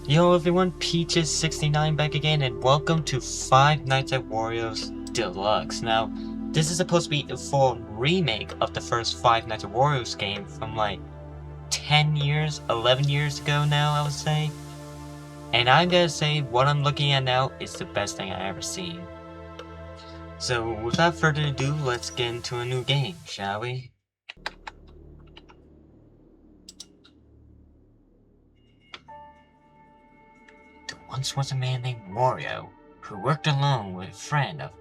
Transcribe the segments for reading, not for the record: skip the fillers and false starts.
Yo everyone, Peaches69 back again, and welcome to Five Nights at Wario's Deluxe. Now, this is supposed to be a full remake of the first Five Nights at Wario's game from like 10 years, 11 years ago now, I would say. And I'm gonna say what I'm looking at now is the best thing I've ever seen. So without further ado, let's get into a new game, shall we? There once was a man named Wario who worked alone with a friend of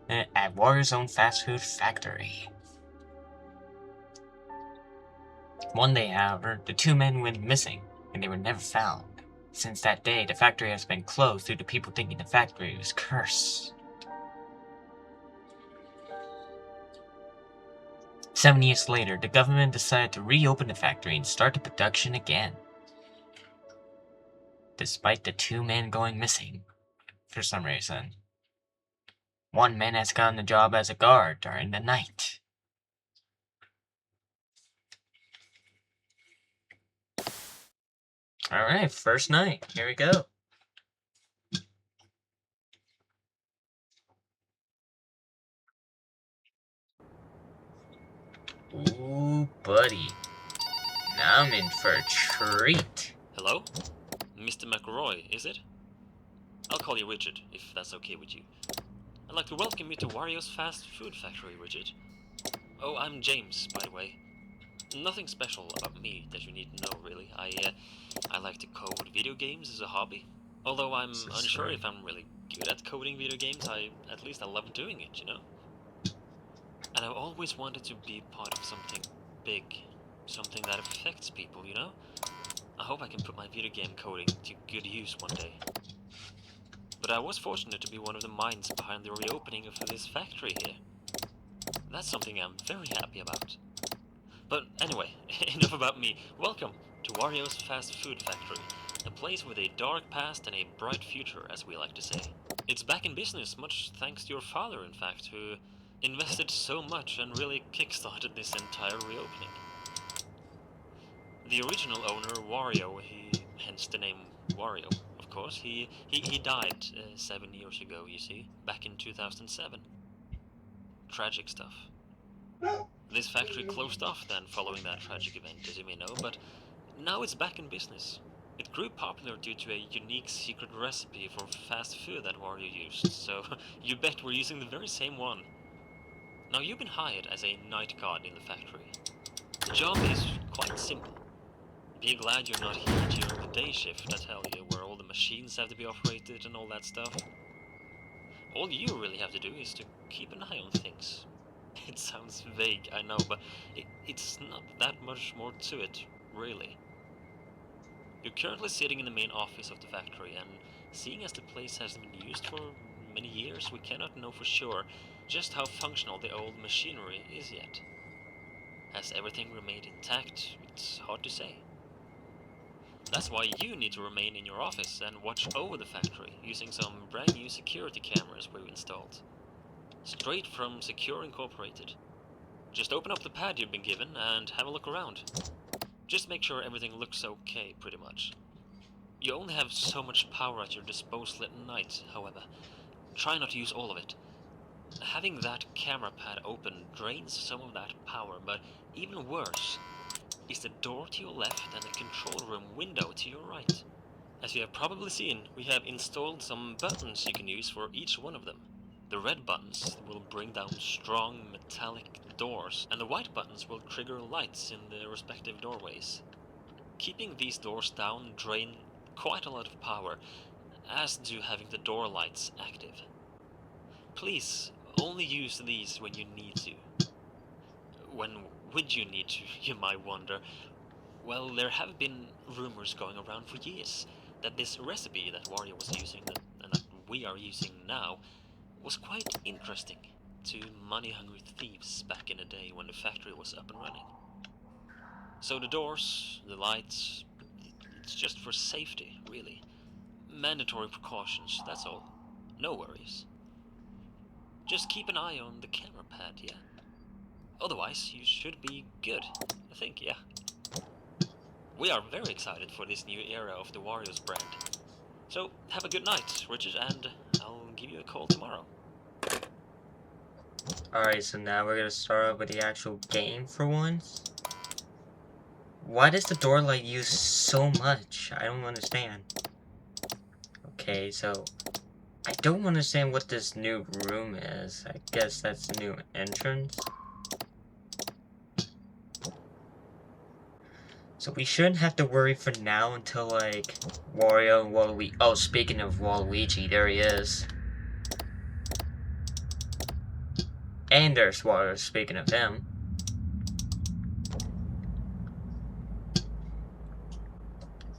at Wario's own fast food factory. One day, however, the two men went missing, and they were never found. Since that day, the factory has been closed due to people thinking the factory was cursed. 7 years later, the government decided to reopen the factory and start the production again. Despite the two men going missing, for some reason. One man has gotten a job as a guard during the night. Alright, first night. Here we go. Ooh, buddy. Now I'm in for a treat. Hello? Mr. McRoy, is it? I'll call you Richard, if that's okay with you. I'd like to welcome you to Wario's fast food factory, Richard. Oh, I'm James, by the way. Nothing special about me that you need to know, really. I like to code video games as a hobby. Although I'm unsure if I'm really good at coding video games, at least I love doing it, you know? And I've always wanted to be part of something big. Something that affects people, you know? I hope I can put my video game coding to good use one day. But I was fortunate to be one of the minds behind the reopening of this factory here. That's something I'm very happy about. But anyway, enough about me. Welcome to Wario's Fast Food Factory, a place with a dark past and a bright future, as we like to say. It's back in business, much thanks to your father, in fact, who invested so much and really kickstarted this entire reopening. The original owner, Wario, hence the name Wario, of course, he died 7 years ago, you see, back in 2007. Tragic stuff. This factory closed off then following that tragic event, as you may know, but now it's back in business. It grew popular due to a unique secret recipe for fast food that Wario used, so you bet we're using the very same one. Now, you've been hired as a night guard in the factory. The job is quite simple. Be glad you're not here during the day shift, I tell you, where all the machines have to be operated and all that stuff. All you really have to do is to keep an eye on things. It sounds vague, I know, but it's not that much more to it, really. You're currently sitting in the main office of the factory, and seeing as the place hasn't been used for many years, we cannot know for sure just how functional the old machinery is yet. Has everything remained intact? It's hard to say. That's why you need to remain in your office and watch over the factory using some brand new security cameras we've installed. Straight from Secure Incorporated. Just open up the pad you've been given and have a look around. Just make sure everything looks okay, pretty much. You only have so much power at your disposal at night, however. Try not to use all of it. Having that camera pad open drains some of that power, but even worse is the door to your left and the control room window to your right. As you have probably seen, we have installed some buttons you can use for each one of them. The red buttons will bring down strong metallic doors, and the white buttons will trigger lights in the respective doorways. Keeping these doors down drain quite a lot of power, as do having the door lights active. Please only use these when you need to. When would you need to, you might wonder? Well, there have been rumors going around for years that this recipe that Wario was using and that we are using now was quite interesting to money-hungry thieves back in the day when the factory was up and running. So the doors, the lights, it's just for safety, really. Mandatory precautions, that's all. No worries. Just keep an eye on the camera pad, yeah? Otherwise, you should be good, I think, yeah. We are very excited for this new era of the Wario's brand. So, have a good night, Richard, and I'll give you a call tomorrow. Alright, so now we're gonna start off with the actual game for once. Why does the door light use so much? I don't understand. Okay, so I don't understand what this new room is. I guess that's the new entrance. So we shouldn't have to worry for now until, like, Wario and Waluigi. Oh, speaking of Waluigi, there he is. And there's Wario, speaking of him.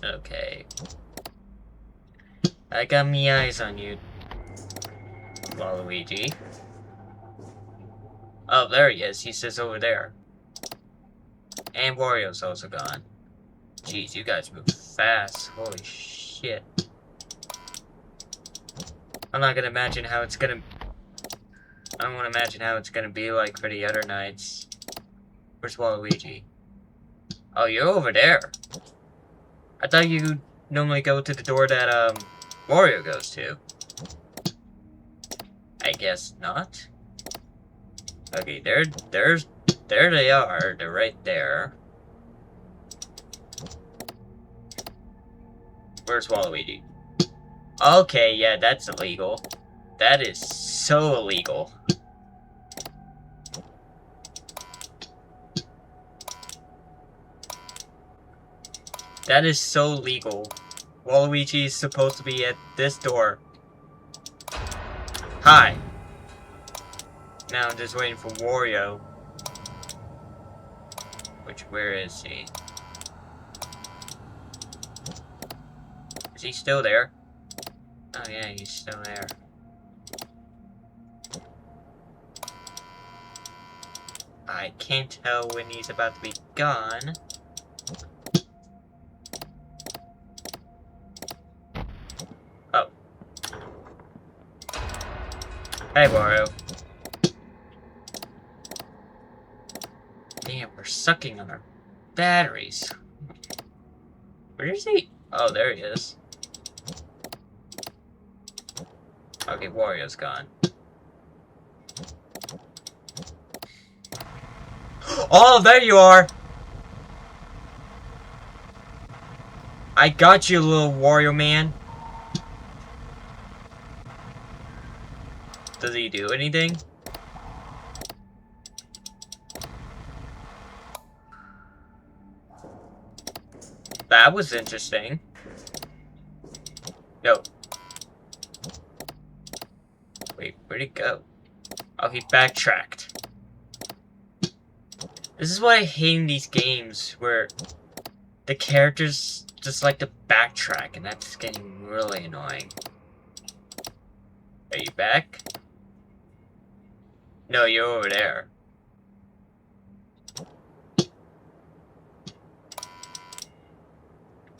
Okay. I got me eyes on you, Waluigi. Oh, there he is. He sits over there. And Wario's also gone. Jeez, you guys move fast. Holy shit. I'm not gonna imagine how it's gonna... I don't want to imagine how it's gonna be like for the other nights. Where's Waluigi? Oh, you're over there. I thought you normally go to the door that, Wario goes to. I guess not. Okay, there they are. They're right there. Where's Waluigi? Okay, yeah, that's illegal. That is so illegal. That is so legal. Waluigi is supposed to be at this door. Hi. Now I'm just waiting for Wario. Where is he? Is he still there? Oh yeah, he's still there. I can't tell when he's about to be gone. Oh. Hey, Wario. Damn, we're sucking on our batteries. Where is he? Oh, there he is. Okay, Wario's gone. Oh, there you are! I got you, little Wario man. Does he do anything? That was interesting. No. Wait, where'd he go? Oh, he backtracked. This is what I hate in these games, where the characters just like to backtrack, and that's getting really annoying. Are you back? No, you're over there.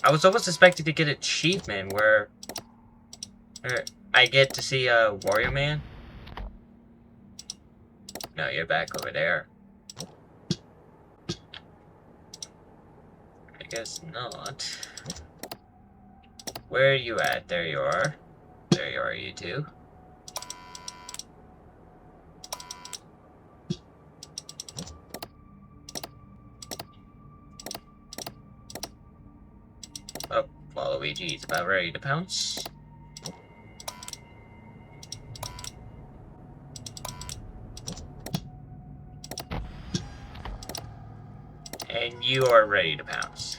I was almost expecting to get an achievement where I get to see a Wario Man. No, you're back over there. I guess not. Where are you at? There you are. There you are, you two. Oh, Waluigi's about ready to pounce. And you are ready to pounce.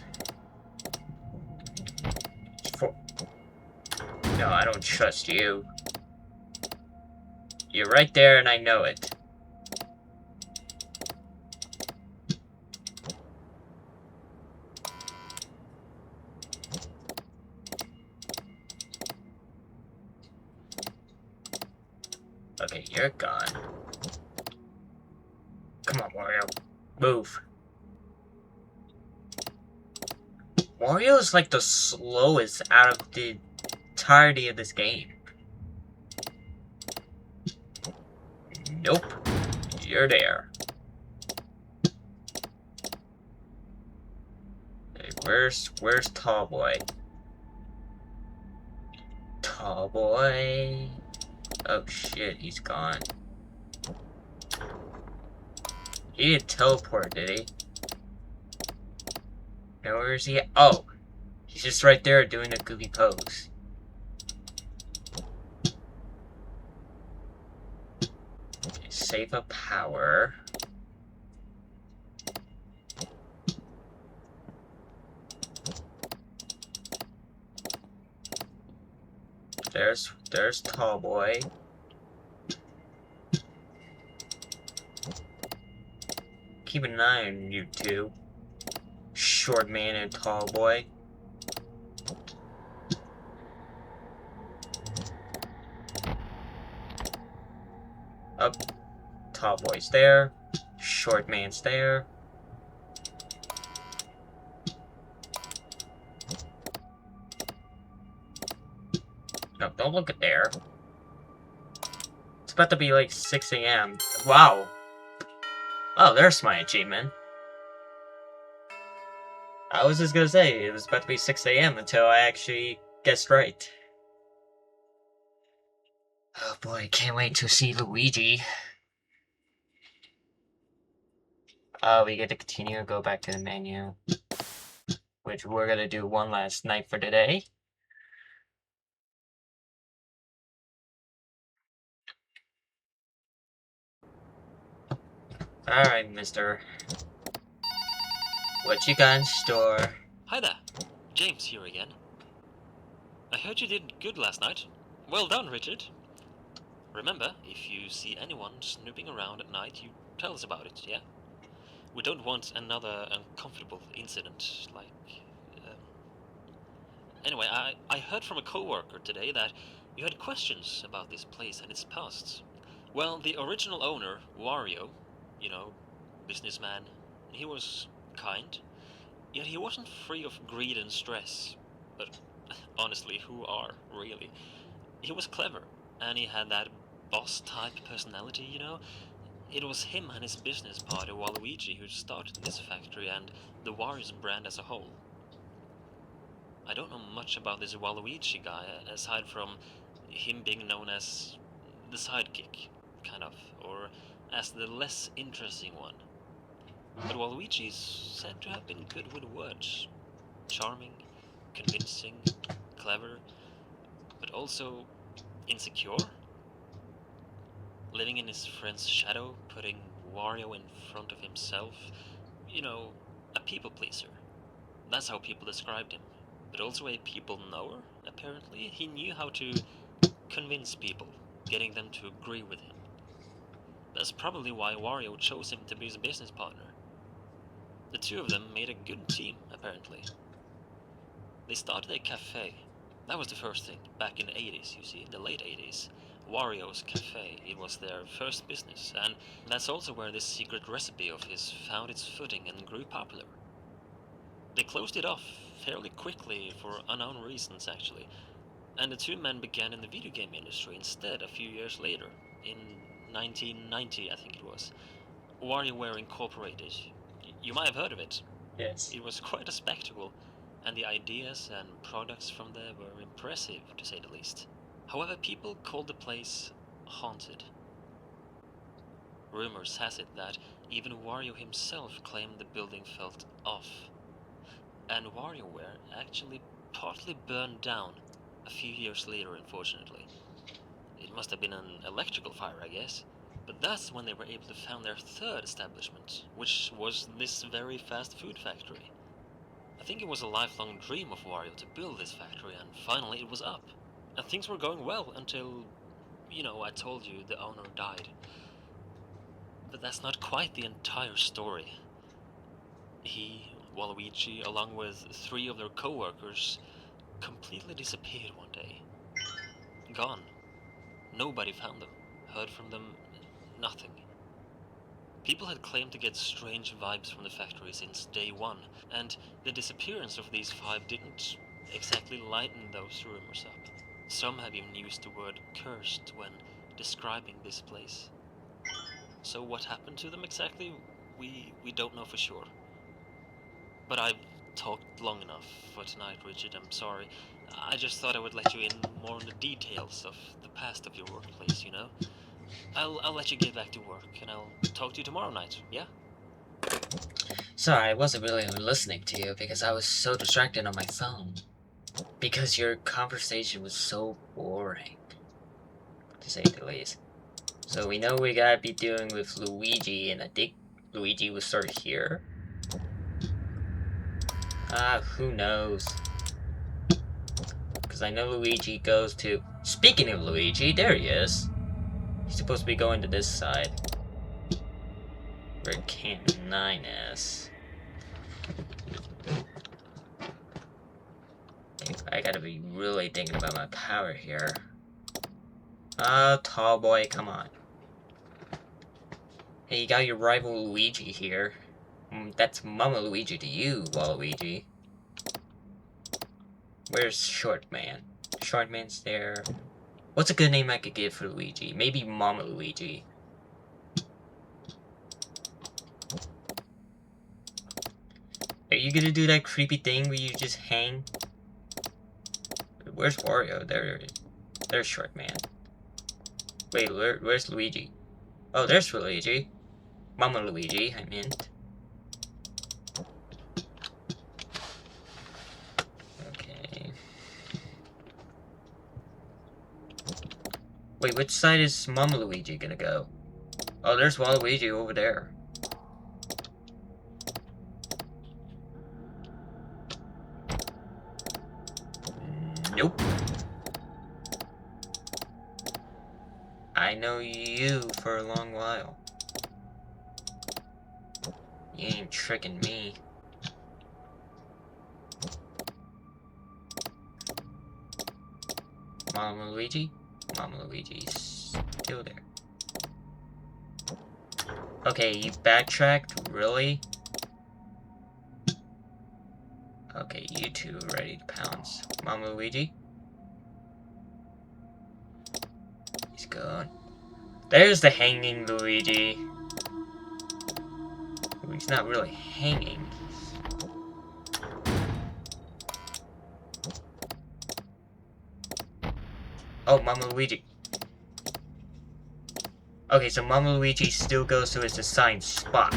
No, I don't trust you. You're right there and I know it. Okay, you're gone. Come on, Wario. Move. Wario is like the slowest out of the entirety of this game. Nope. You're there. Okay, Where's Tall Boy? Tall Boy. Oh shit, he's gone. He didn't teleport, did he? Now where is he at? Oh! He's just right there doing a goofy pose. Save a power. There's Tall Boy. Keep an eye on you two. Short man and Tall Boy. Up. Tall Boy's there. Short man's there. No, don't look at there. It's about to be like 6 a.m. Wow. Oh, there's my achievement. I was just gonna say, it was about to be 6 a.m. until I actually guessed right. Oh boy, can't wait to see Luigi. We get to continue, go back to the menu. Which we're gonna do one last night for today. Alright, mister. What you got in store? Hi there, James here again. I heard you did good last night. Well done, Richard. Remember, if you see anyone snooping around at night, you tell us about it, yeah? We don't want another uncomfortable incident, like... Anyway, I heard from a co-worker today that you had questions about this place and its past. Well, the original owner, Wario, you know, businessman, he was kind, yet he wasn't free of greed and stress. But honestly, who are, really? He was clever, and he had that boss-type personality, you know? It was him and his business partner Waluigi who started this factory and the Wario's brand as a whole. I don't know much about this Waluigi guy, aside from him being known as the sidekick, kind of, or as the less interesting one. But Waluigi is said to have been good with words. Charming, convincing, clever, but also insecure? Living in his friend's shadow, putting Wario in front of himself. You know, a people pleaser. That's how people described him. But also a people knower, apparently. He knew how to convince people, getting them to agree with him. That's probably why Wario chose him to be his business partner. The two of them made a good team, apparently. They started a cafe. That was the first thing, back in the 80s, you see, the late 80s. Wario's Cafe, it was their first business, and that's also where this secret recipe of his found its footing and grew popular. They closed it off fairly quickly for unknown reasons, actually, and the two men began in the video game industry instead a few years later, in 1990, I think it was. WarioWare Incorporated. You might have heard of it. Yes. It was quite a spectacle, and the ideas and products from there were impressive, to say the least. However, people called the place haunted. Rumors has it that even Wario himself claimed the building felt off, and WarioWare actually partly burned down a few years later, unfortunately. It must have been an electrical fire, I guess. But that's when they were able to found their third establishment, which was this very fast food factory. I think it was a lifelong dream of Wario to build this factory, and finally it was up. And things were going well until, you know, I told you the owner died. But that's not quite the entire story. He, Waluigi, along with 3 of their co-workers, completely disappeared one day. Gone. Nobody found them, heard from them, nothing. People had claimed to get strange vibes from the factory since day one, and the disappearance of these 5 didn't exactly lighten those rumors up. Some have even used the word cursed when describing this place. So what happened to them exactly, we don't know for sure. But I've talked long enough for tonight, Richard. I'm sorry. I just thought I would let you in more on the details of the past of your workplace, you know? I'll let you get back to work, and I'll talk to you tomorrow night, yeah? Sorry, I wasn't really listening to you because I was so distracted on my phone. Because your conversation was so boring, to say the least. So we know we gotta be dealing with Luigi, and I think Luigi will start here. Who knows? Because I know Luigi goes to... Speaking of Luigi, there he is. He's supposed to be going to this side. Where Camp 9 is. I gotta be really thinking about my power here. Tall boy, come on. Hey, you got your rival Luigi here. That's Mama Luigi to you, Waluigi. Where's Short Man? Short Man's there. What's a good name I could give for Luigi? Maybe Mama Luigi. Are you gonna do that creepy thing where you just hang? Where's Wario? There's Short Man. Wait, where's Luigi? Oh, there's Luigi. Mama Luigi, I meant. Okay. Wait, which side is Mama Luigi gonna go? Oh, there's Waluigi over there. Nope. I know you for a long while. You ain't tricking me. Mama Luigi? Mama Luigi's still there. Okay, you backtracked? Really? Okay, you two are ready to pounce. Mama Luigi? He's gone. There's the hanging Luigi. He's not really hanging. Oh, Mama Luigi. Okay, so Mama Luigi still goes to his assigned spot.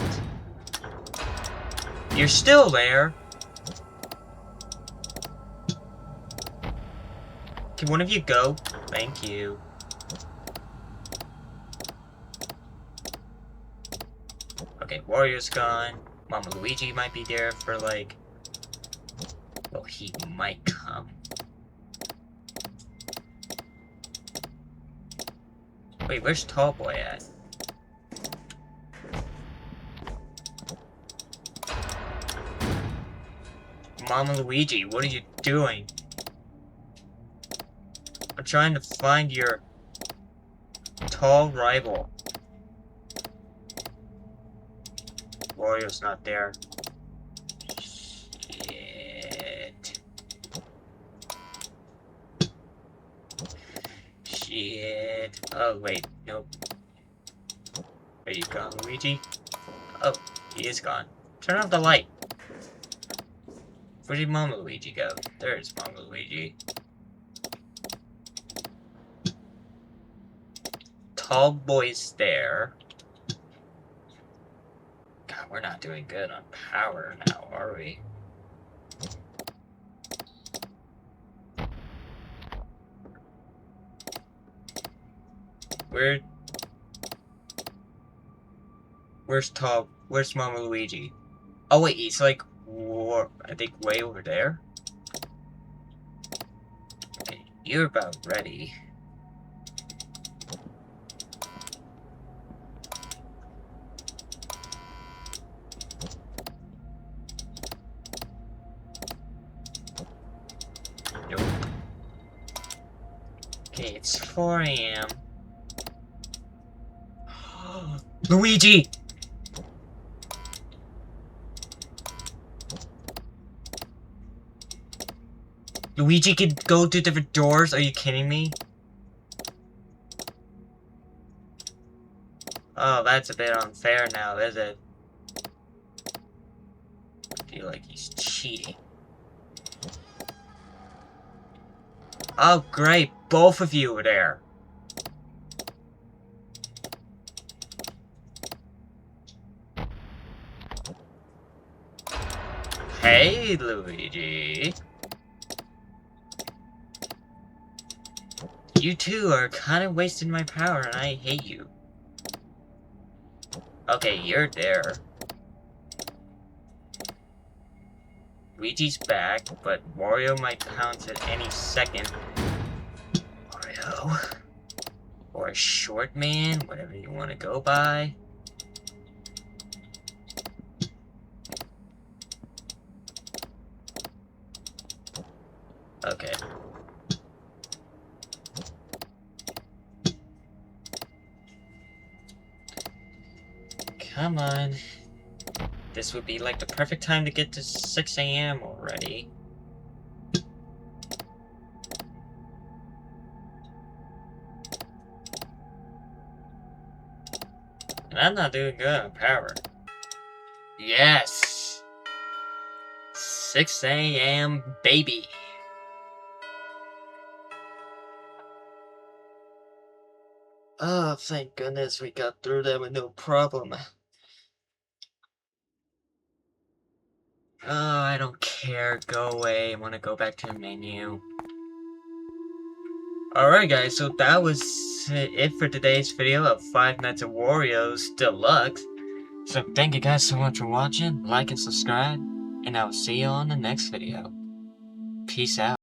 You're still there. Can one of you go? Thank you. Okay, Wario's gone. Mama Luigi might be there for like... Well, he might come. Wait, where's Tall Boy at? Mama Luigi, what are you doing? I'm trying to find your tall rival. Wario's not there. Shit. Shit. Oh, wait. Nope. Are you gone, Luigi? Oh, he is gone. Turn off the light. Where did Mama Luigi go? There's Mama Luigi. Tall boy's there. God, we're not doing good on power now, are we? Where's Mama Luigi? Oh wait, he's like, I think way over there? Okay, you're about ready. Nope. Okay, it's 4 AM. Luigi! Luigi could go to different doors? Are you kidding me? Oh, that's a bit unfair now, is it? feel like he's cheating. Oh, great. Both of you were there. Hey, Luigi. You two are kind of wasting my power, and I hate you. Okay, you're there. Luigi's back, but Wario might pounce at any second. Wario. Or a short man, whatever you want to go by. Okay. Come on. This would be like the perfect time to get to 6 AM already. And I'm not doing good on power. Yes! 6 AM, baby! Oh, thank goodness we got through that with no problem. Oh, I don't care. Go away. I want to go back to the menu. Alright guys, so that was it for today's video of Five Nights at Wario's Deluxe. So thank you guys so much for watching, like and subscribe, and I will see you on the next video. Peace out.